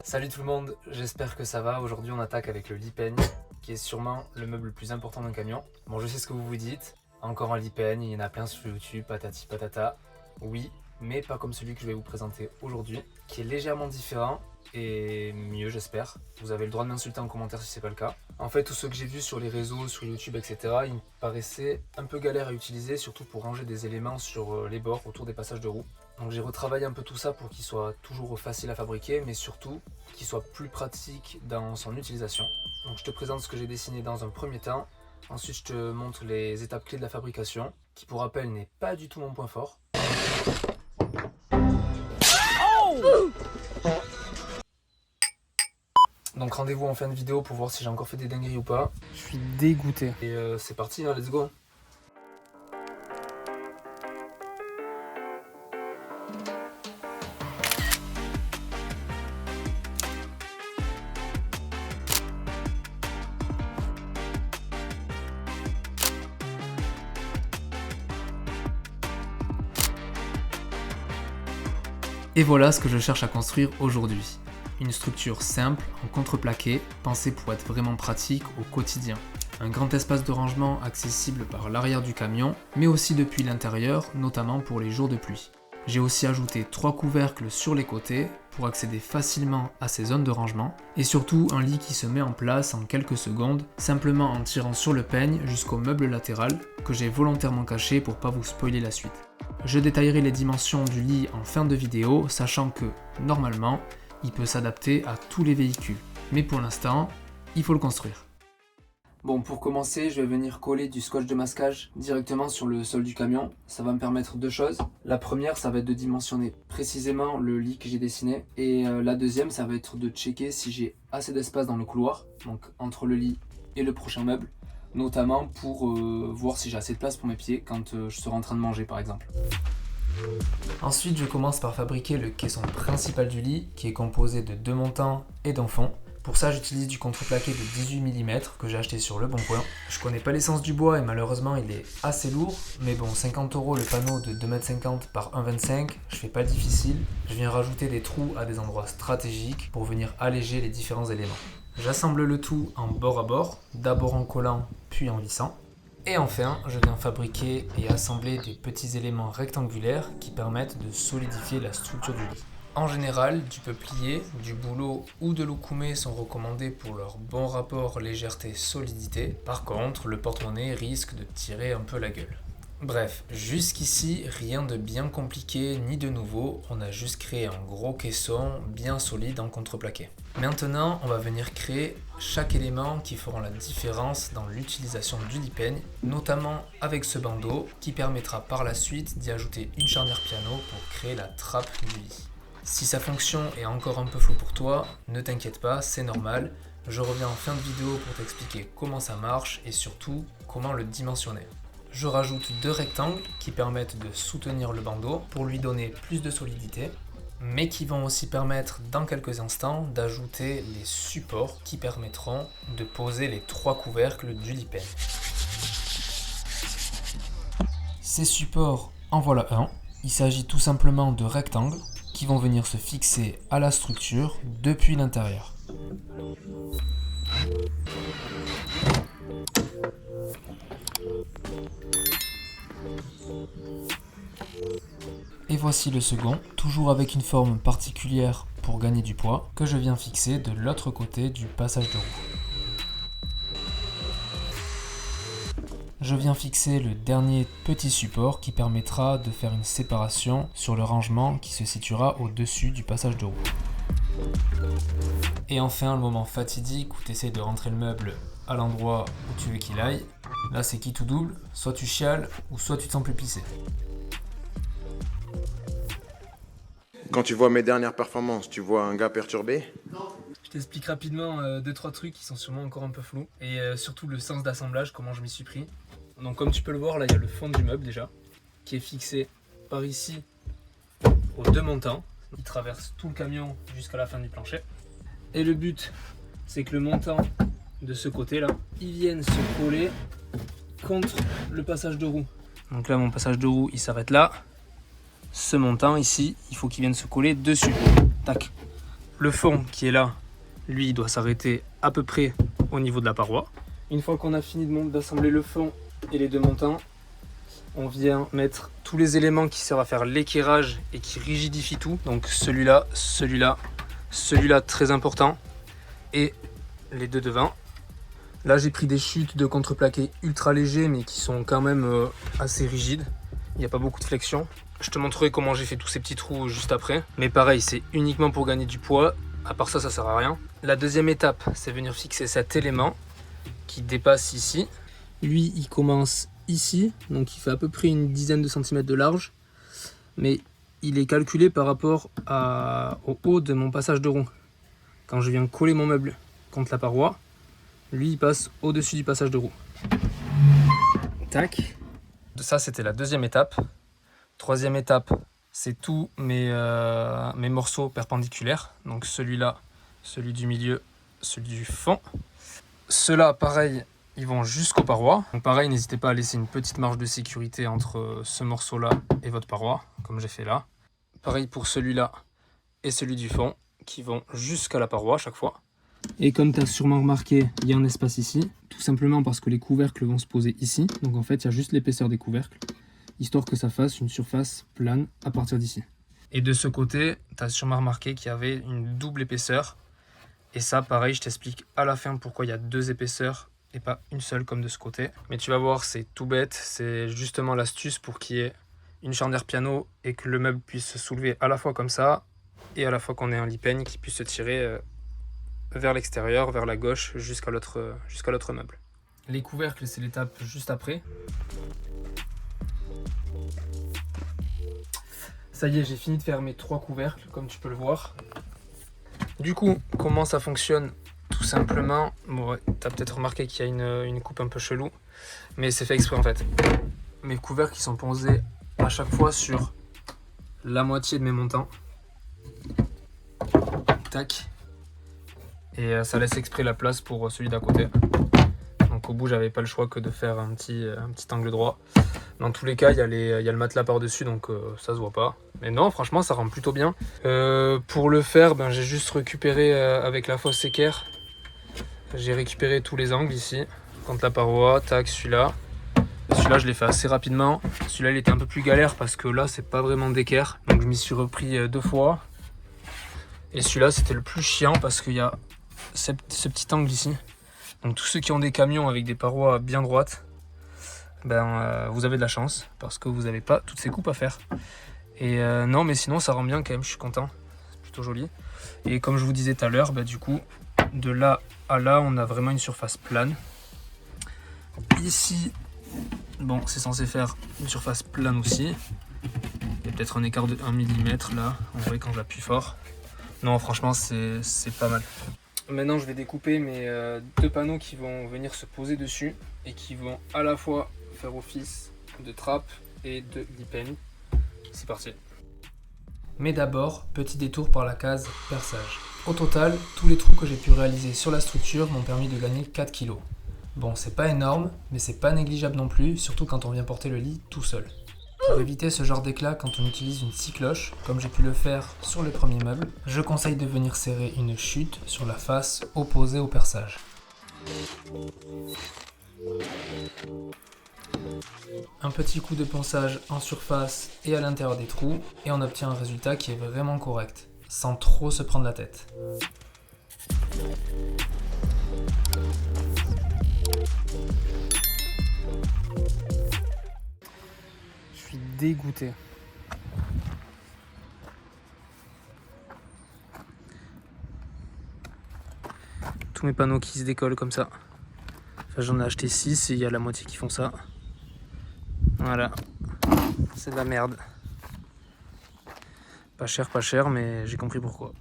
Salut tout le monde, j'espère que ça va. Aujourd'hui on attaque avec le lit peigne, qui est sûrement le meuble le plus important d'un camion. Bon, je sais ce que vous vous dites, encore un lit peigne, il y en a plein sur YouTube, patati patata. Oui, mais pas comme celui que je vais vous présenter aujourd'hui, qui est légèrement différent et mieux j'espère. Vous avez le droit de m'insulter en commentaire si c'est pas le cas. En fait, tout ce que j'ai vu sur les réseaux, sur YouTube, etc., il me paraissait un peu galère à utiliser, surtout pour ranger des éléments sur les bords autour des passages de roues. Donc j'ai retravaillé un peu tout ça pour qu'il soit toujours facile à fabriquer, mais surtout qu'il soit plus pratique dans son utilisation. Donc je te présente ce que j'ai dessiné dans un premier temps. Ensuite je te montre les étapes clés de la fabrication, qui pour rappel n'est pas du tout mon point fort. Donc rendez-vous en fin de vidéo pour voir si j'ai encore fait des dingueries ou pas. Je suis dégoûté. Et c'est parti, hein, let's go. Et voilà ce que je cherche à construire aujourd'hui. Une structure simple, en contreplaqué, pensée pour être vraiment pratique au quotidien. Un grand espace de rangement accessible par l'arrière du camion, mais aussi depuis l'intérieur, notamment pour les jours de pluie. J'ai aussi ajouté 3 couvercles sur les côtés pour accéder facilement à ces zones de rangement, et surtout un lit qui se met en place en quelques secondes, simplement en tirant sur le peigne jusqu'au meuble latéral, que j'ai volontairement caché pour pas vous spoiler la suite. Je détaillerai les dimensions du lit en fin de vidéo, sachant que, normalement, il peut s'adapter à tous les véhicules. Mais pour l'instant, il faut le construire. Bon, pour commencer, je vais venir coller du scotch de masquage directement sur le sol du camion. Ça va me permettre deux choses. La première, ça va être de dimensionner précisément le lit que j'ai dessiné. Et la deuxième, ça va être de checker si j'ai assez d'espace dans le couloir, donc entre le lit et le prochain meuble, notamment pour voir si j'ai assez de place pour mes pieds quand je serai en train de manger par exemple. Ensuite, je commence par fabriquer le caisson principal du lit qui est composé de 2 montants et d'un fond. Pour ça, j'utilise du contreplaqué de 18 mm que j'ai acheté sur Le Bon Coin. Je connais pas l'essence du bois et malheureusement il est assez lourd, mais bon, 50 € le panneau de 2,50 m par 1,25 m, je fais pas difficile. Je viens rajouter des trous à des endroits stratégiques pour venir alléger les différents éléments. J'assemble le tout en bord à bord, d'abord en collant puis en lissant. Et enfin, je viens fabriquer et assembler des petits éléments rectangulaires qui permettent de solidifier la structure du lit. En général, du peuplier, du bouleau ou de l'oukoumé sont recommandés pour leur bon rapport légèreté-solidité. Par contre, le porte-monnaie risque de tirer un peu la gueule. Bref, jusqu'ici, rien de bien compliqué ni de nouveau, on a juste créé un gros caisson bien solide en contreplaqué. Maintenant, on va venir créer chaque élément qui feront la différence dans l'utilisation du lit peigne, notamment avec ce bandeau qui permettra par la suite d'y ajouter une charnière piano pour créer la trappe du lit. Si sa fonction est encore un peu floue pour toi, ne t'inquiète pas, c'est normal. Je reviens en fin de vidéo pour t'expliquer comment ça marche et surtout comment le dimensionner. Je rajoute 2 rectangles qui permettent de soutenir le bandeau pour lui donner plus de solidité, mais qui vont aussi permettre dans quelques instants d'ajouter les supports qui permettront de poser les 3 couvercles du lit peigne. Ces supports, en voilà un. Il s'agit tout simplement de rectangles qui vont venir se fixer à la structure depuis l'intérieur. Et voici le second, toujours avec une forme particulière pour gagner du poids, que je viens fixer de l'autre côté du passage de roue. Je viens fixer le dernier petit support qui permettra de faire une séparation sur le rangement qui se situera au-dessus du passage de roue. Et enfin, le moment fatidique où tu essaies de rentrer le meuble à l'endroit où tu veux qu'il aille. Là, c'est qui tout double, soit tu chiales ou soit tu te sens plus pissé. Quand tu vois mes dernières performances, tu vois un gars perturbé? Je t'explique rapidement 2-3 trucs qui sont sûrement encore un peu flous et surtout le sens d'assemblage, comment je m'y suis pris. Donc comme tu peux le voir, là il y a le fond du meuble déjà qui est fixé par ici aux 2 montants. Il traverse tout le camion jusqu'à la fin du plancher. Et le but, c'est que le montant de ce côté là, il vienne se coller contre le passage de roue. Donc là mon passage de roue il s'arrête là. Ce montant ici, il faut qu'il vienne se coller dessus. Tac. Le fond qui est là, lui, il doit s'arrêter à peu près au niveau de la paroi. Une fois qu'on a fini d'assembler le fond et les deux montants, on vient mettre tous les éléments qui servent à faire l'équerrage et qui rigidifient tout. Donc celui-là, celui-là, celui-là très important et les deux devant. Là j'ai pris des chutes de contreplaqué ultra légers mais qui sont quand même assez rigides. Il n'y a pas beaucoup de flexion. Je te montrerai comment j'ai fait tous ces petits trous juste après. Mais pareil, c'est uniquement pour gagner du poids. À part ça, ça sert à rien. La deuxième étape, c'est venir fixer cet élément qui dépasse ici. Lui, il commence ici, donc il fait à peu près une dizaine de centimètres de large, mais il est calculé par rapport au haut de mon passage de roue. Quand je viens coller mon meuble contre la paroi, lui il passe au-dessus du passage de roue. Tac. Ça c'était la deuxième étape. Troisième étape, c'est tous mes morceaux perpendiculaires, donc celui-là, celui du milieu, celui du fond. Ceux-là, pareil, ils vont jusqu'aux parois. Donc pareil, n'hésitez pas à laisser une petite marge de sécurité entre ce morceau-là et votre paroi, comme j'ai fait là. Pareil pour celui-là et celui du fond, qui vont jusqu'à la paroi à chaque fois. Et comme tu as sûrement remarqué, il y a un espace ici, tout simplement parce que les couvercles vont se poser ici. Donc en fait, il y a juste l'épaisseur des couvercles, histoire que ça fasse une surface plane à partir d'ici. Et de ce côté, tu as sûrement remarqué qu'il y avait une double épaisseur. Et ça, pareil, je t'explique à la fin pourquoi il y a deux épaisseurs et pas une seule comme de ce côté. Mais tu vas voir, c'est tout bête. C'est justement l'astuce pour qu'il y ait une charnière piano et que le meuble puisse se soulever à la fois comme ça et à la fois qu'on ait un lit peigne qui puisse se tirer vers l'extérieur, vers la gauche, jusqu'à l'autre meuble. Les couvercles, c'est l'étape juste après. Ça y est, j'ai fini de faire mes 3 couvercles, comme tu peux le voir. Du coup, comment ça fonctionne? Tout simplement, bon, ouais, tu as peut-être remarqué qu'il y a une coupe un peu chelou, mais c'est fait exprès en fait. Mes couvercles qui sont posés à chaque fois sur la moitié de mes montants. Tac. Et ça laisse exprès la place pour celui d'à côté. Donc au bout, j'avais pas le choix que de faire un petit angle droit. Dans tous les cas, il y a le matelas par-dessus, donc ça se voit pas. Mais non, franchement, ça rend plutôt bien. Pour le faire, j'ai juste récupéré avec la fosse équerre. J'ai récupéré tous les angles ici, contre la paroi, tac, celui-là. Celui-là, je l'ai fait assez rapidement. Celui-là, il était un peu plus galère parce que là, c'est pas vraiment d'équerre. Donc je m'y suis repris 2 fois. Et celui-là, c'était le plus chiant parce qu'il y a ce petit angle ici. Donc tous ceux qui ont des camions avec des parois bien droites, vous avez de la chance parce que vous n'avez pas toutes ces coupes à faire. Et non, mais sinon ça rend bien quand même, je suis content, c'est plutôt joli. Et comme je vous disais tout à l'heure, du coup de là à là on a vraiment une surface plane. Ici, bon, c'est censé faire une surface plane aussi. Il y a peut-être un écart de 1 mm là, on voit quand j'appuie fort. Non, franchement c'est pas mal. Maintenant je vais découper mes 2 panneaux qui vont venir se poser dessus et qui vont à la fois faire office de trappe et de lit peigne. C'est parti. Mais d'abord, petit détour par la case perçage. Au total, tous les trous que j'ai pu réaliser sur la structure m'ont permis de gagner 4 kg. Bon, c'est pas énorme, mais c'est pas négligeable non plus, surtout quand on vient porter le lit tout seul. Pour éviter ce genre d'éclat quand on utilise une scie cloche, comme j'ai pu le faire sur le premier meuble, je conseille de venir serrer une chute sur la face opposée au perçage. Un petit coup de ponçage en surface et à l'intérieur des trous et on obtient un résultat qui est vraiment correct, sans trop se prendre la tête. Je suis dégoûté. Tous mes panneaux qui se décollent comme ça. Enfin, j'en ai acheté 6 et il y a la moitié qui font ça. Voilà, c'est de la merde. Pas cher, mais j'ai compris pourquoi.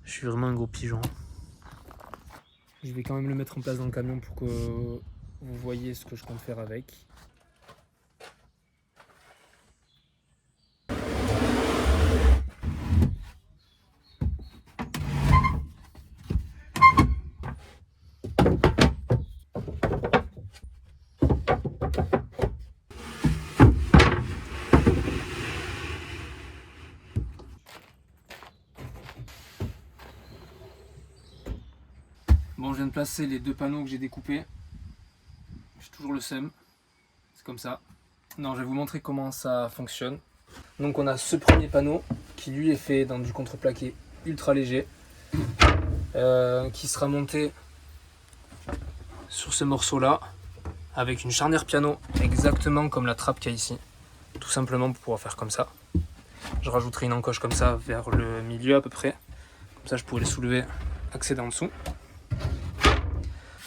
Je suis vraiment un gros pigeon. Je vais quand même le mettre en place dans le camion pour que vous voyez ce que je compte faire avec. Bon, je viens de placer les 2 panneaux que j'ai découpés. J'ai toujours le seum. C'est comme ça. Non, je vais vous montrer comment ça fonctionne. Donc on a ce premier panneau qui lui est fait dans du contreplaqué ultra léger. Qui sera monté sur ce morceau là avec une charnière piano exactement comme la trappe qu'il y a ici, tout simplement pour pouvoir faire comme ça. Je rajouterai une encoche comme ça vers le milieu à peu près, comme ça je pourrai les soulever, accéder en dessous.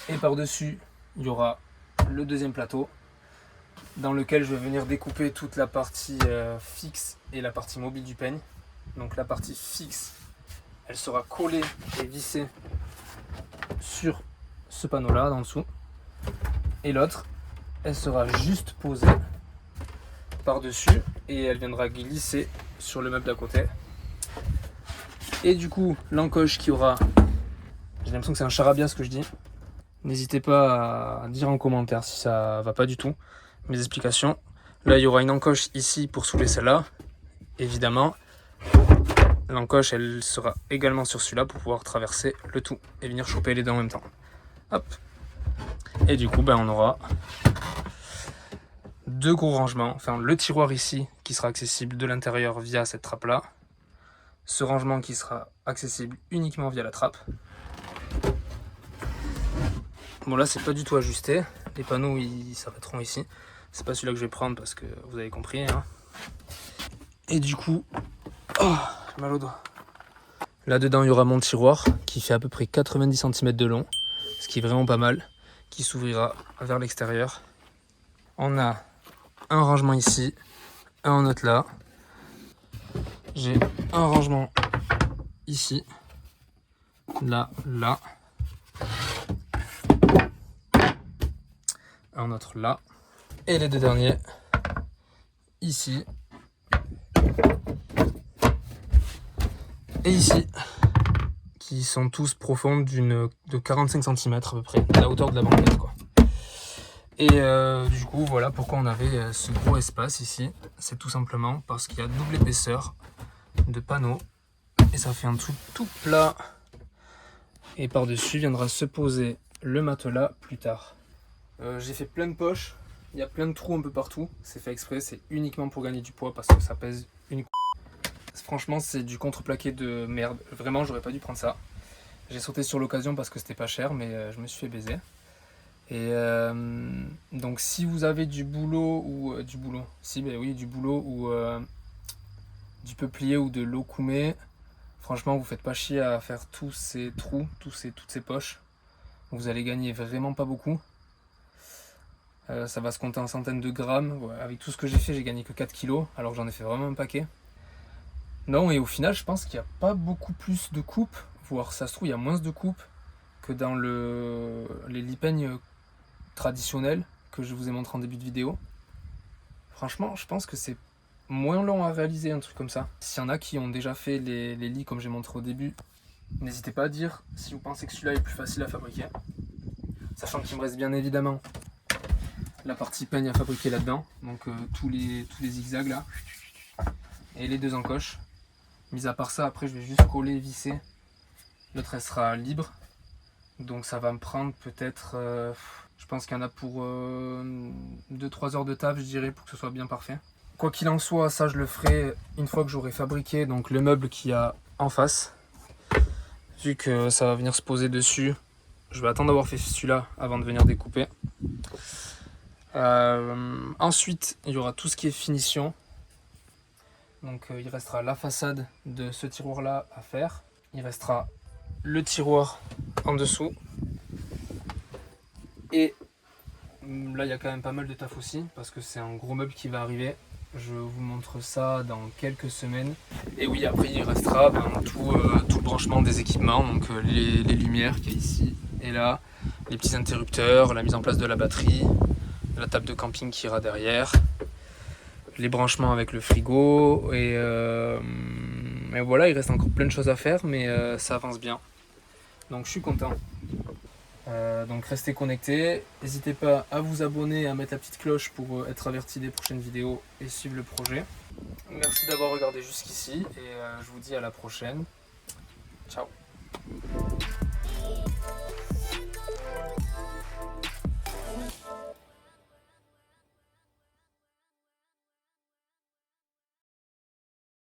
Et par dessus il y aura le deuxième plateau dans lequel je vais venir découper toute la partie fixe et la partie mobile du peigne. Donc la partie fixe, elle sera collée et vissée sur ce panneau là en dessous, et l'autre elle sera juste posée par dessus et elle viendra glisser sur le meuble d'à côté. Et du coup l'encoche qui aura, j'ai l'impression que c'est un charabia ce que je dis, n'hésitez pas à dire en commentaire si ça va pas du tout mes explications. Là il y aura une encoche ici pour soulever celle-là, évidemment l'encoche elle sera également sur celui-là pour pouvoir traverser le tout et venir choper les deux en même temps. Hop. Et du coup on aura 2 gros rangements, enfin le tiroir ici qui sera accessible de l'intérieur via cette trappe là, ce rangement qui sera accessible uniquement via la trappe. Bon là c'est pas du tout ajusté, les panneaux ils s'arrêteront ici, c'est pas celui-là que je vais prendre parce que vous avez compris hein. Et du coup, oh, j'ai mal au doigt. Là dedans il y aura mon tiroir qui fait à peu près 90 cm de long, ce qui est vraiment pas mal, qui s'ouvrira vers l'extérieur. On a un rangement ici, un autre là. J'ai un rangement ici, là, là. Un autre là. Et les 2 derniers ici et ici, qui sont tous profonds de 45 cm à peu près, à la hauteur de la banquette quoi. Et du coup voilà pourquoi on avait ce gros espace ici, c'est tout simplement parce qu'il y a double épaisseur de panneaux et ça fait un truc tout plat, et par dessus viendra se poser le matelas plus tard. J'ai fait plein de poches, il y a plein de trous un peu partout, c'est fait exprès, c'est uniquement pour gagner du poids parce que ça pèse une franchement c'est du contreplaqué de merde, vraiment j'aurais pas dû prendre ça. J'ai sauté sur l'occasion parce que c'était pas cher, mais je me suis fait baiser. Et donc si vous avez du boulot ou du boulot ou du peuplier ou de l'okoumé, franchement vous faites pas chier à faire tous ces trous, toutes ces poches. Vous allez gagner vraiment pas beaucoup. Ça va se compter en centaines de grammes. Ouais, avec tout ce que j'ai fait, j'ai gagné que 4 kilos, alors que j'en ai fait vraiment un paquet. Non, et au final, je pense qu'il n'y a pas beaucoup plus de coupes, voire ça se trouve, il y a moins de coupes que dans les lipeignes traditionnels que je vous ai montré en début de vidéo. Franchement, je pense que c'est moins long à réaliser un truc comme ça. S'il y en a qui ont déjà fait les lits comme j'ai montré au début, n'hésitez pas à dire si vous pensez que celui-là est plus facile à fabriquer. Sachant qu'il me reste bien évidemment la partie peigne à fabriquer là-dedans, donc tous les zigzags là, et les 2 encoches. Mis à part ça, après je vais juste coller et visser. L'autre elle sera libre, donc ça va me prendre peut-être, je pense qu'il y en a pour 2-3 heures de taf, je dirais, pour que ce soit bien parfait. Quoi qu'il en soit, ça je le ferai une fois que j'aurai fabriqué donc le meuble qu'il y a en face. Vu que ça va venir se poser dessus, je vais attendre d'avoir fait celui-là avant de venir découper. Ensuite, il y aura tout ce qui est finition. Donc il restera la façade de ce tiroir là à faire. Il restera le tiroir en dessous. Et là il y a quand même pas mal de taf aussi parce que c'est un gros meuble qui va arriver. Je vous montre ça dans quelques semaines. Et oui, après il restera tout le branchement des équipements, donc les lumières qu'il y a ici et là, les petits interrupteurs, la mise en place de la batterie, la table de camping qui ira derrière, les branchements avec le frigo, et voilà, il reste encore plein de choses à faire, mais ça avance bien. Donc je suis content. Donc restez connectés, n'hésitez pas à vous abonner, à mettre la petite cloche pour être averti des prochaines vidéos et suivre le projet. Merci d'avoir regardé jusqu'ici et je vous dis à la prochaine. Ciao.